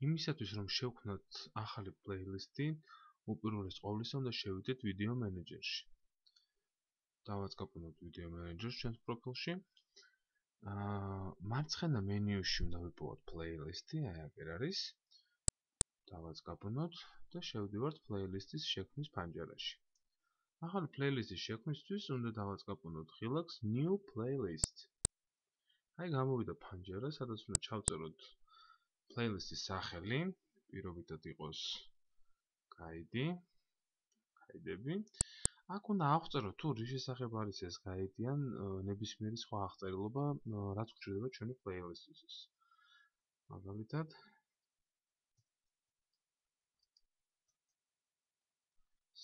იმისათვის რომ შევქმნათ ახალი პლეილისტი, უპირველეს ყოვლისა უნდა შევიდეთ ვიდეო მენეჯერში. დავაწყობთ ვიდეო მენეჯერს ჩვენს პროფილში. მარცხენა მენიუში უნდა ვიპოვოთ პლეილისტი, აი აქ არის. დავაწყობთ და შევდივართ პლეილისტის შექმნის ფანჯარაში. ახალი პლეილისტის შექმნისთვის უნდა დავაწყობთ ღილაკს New Playlist. აი გამოვიდა ფანჯარა, სადაც უნდა ჩავწეროთ პლეილისტის სახელი, პირობითად იყოს გაიდები. აქ უნდა აღწეროთ თუ რის შესახებ არის ეს გაიდი ან ნებისმიერი სხვა აღწერილობა, რაც გვჭირდება ჩვენი პლეილისტისთვის. მაგალითად,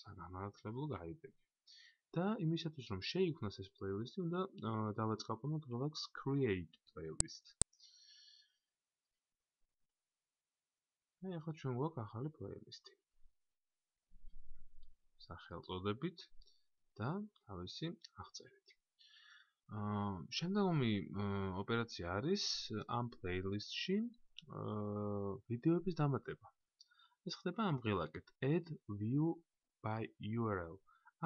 საგანმანათლებლო გაიდები. და იმისათვის რომ შეიქმნას ეს პლეილისტი, უნდა დავაწყობთ ღილაკს Create Playlist. აი ახლა ჩვენ გვაქვს ახალი პლეილისტი. სახელწოდებით და თავისი აღწერით. შემდგომი ოპერაცია არის ამ პლეილისტში ვიდეოების დამატება. ეს ხდება ამ ღილაკით Add View by URL.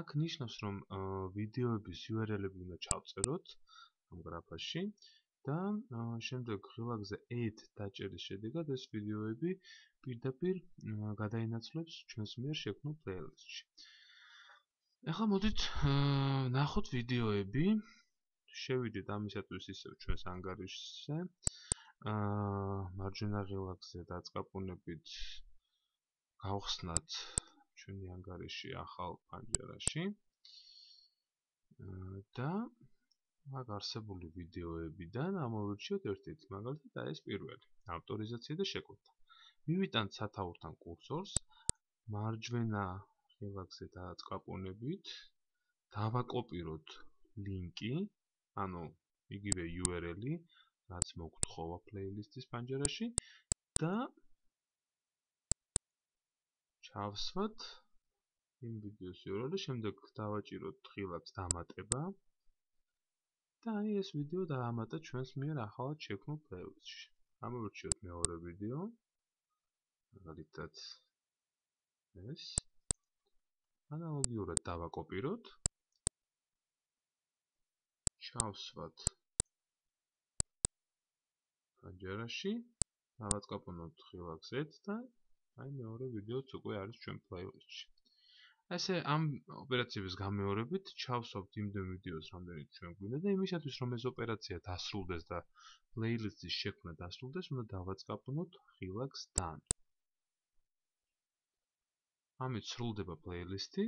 აქ ნიშნავს რომ ვიდეოების URL-ები უნდა ჩავწეროთ ამ გრაფაში და შემდეგ ღილაკზე Add დაჭერის შედეგად ეს ვიდეოები პირდაპირ გადაინაცვლებს ჩვენს მიერ შექმნილ პლეილისტში. ახლა მოდით ნახოთ ვიდეოები. შევიდეთ ამისათვის ისევ ჩვენს ანგარიშზე. მარჯვენა ღილაკზე დაწყაპუნებით გავხსნათ ჩვენი ანგარიში ახალ პანჯარაში. და აქ არსებული ვიდეოებიდან ამოვირჩიოთ ერთ-ერთი, მაგალითად ეს პირველი, ავტორიზაცია და შეკვეთა. მივიტანთ სათაურთან კურსორს, მარჯვენა ღილაკზე დაწყაპუნებით, დავაკოპიროთ ლინკი, ანუ იგივე URL-ი, რაც მოგთხოვა პლეილისტის პანჯარაში და ჩავსვათ იმ ვიდეოს URL-ი, შემდეგ დავაჭიროთ ღილაკს დამატება და აი ეს ვიდეო დაამატა ჩვენს მიერ ახალად შექმნილ პლეილისტში. ამოვირჩიოთ მეორე ვიდეო. მაგალითად ეს. ანალოგიურად დავაკოპიროთ. ჩავსვათ პანჯარაში, დავაწყაპუნოთ ღილაკს Z და აი მეორე ვიდეოც უკვე არის ჩვენ პლეილისტში. ესე ამ ოპერაციების გამეორებით ჩავსვათ იმდენ ვიდეოს, რამდენიც ჩვენ გვინდა და იმისათვის რომ ეს ოპერაცია დასრულდეს და პლეილისტის შექმნა დასრულდეს, უნდა დავაწყაპუნოთ ღილაკს Done. ამით სრულდება პლეილისტი.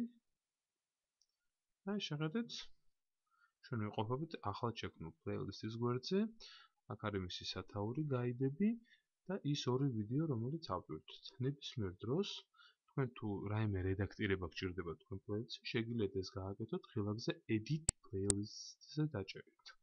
აი შეხედეთ, ჩვენ ვიყოფებით ახალ შექმნილ პლეილისტის გვერდზე. აქ არის მისი სათაური გაიდები და ის ორი ვიდეო, რომელიც ავტვირთვით. ნებისმიერ დროს თქვენ თუ რაიმე რედაქტირება გჭირდება თქვენ პლეილისტში, შეგიძლიათ ეს გააკეთოთ ღილაკზე Edit Playlist-ზე დაჭერით.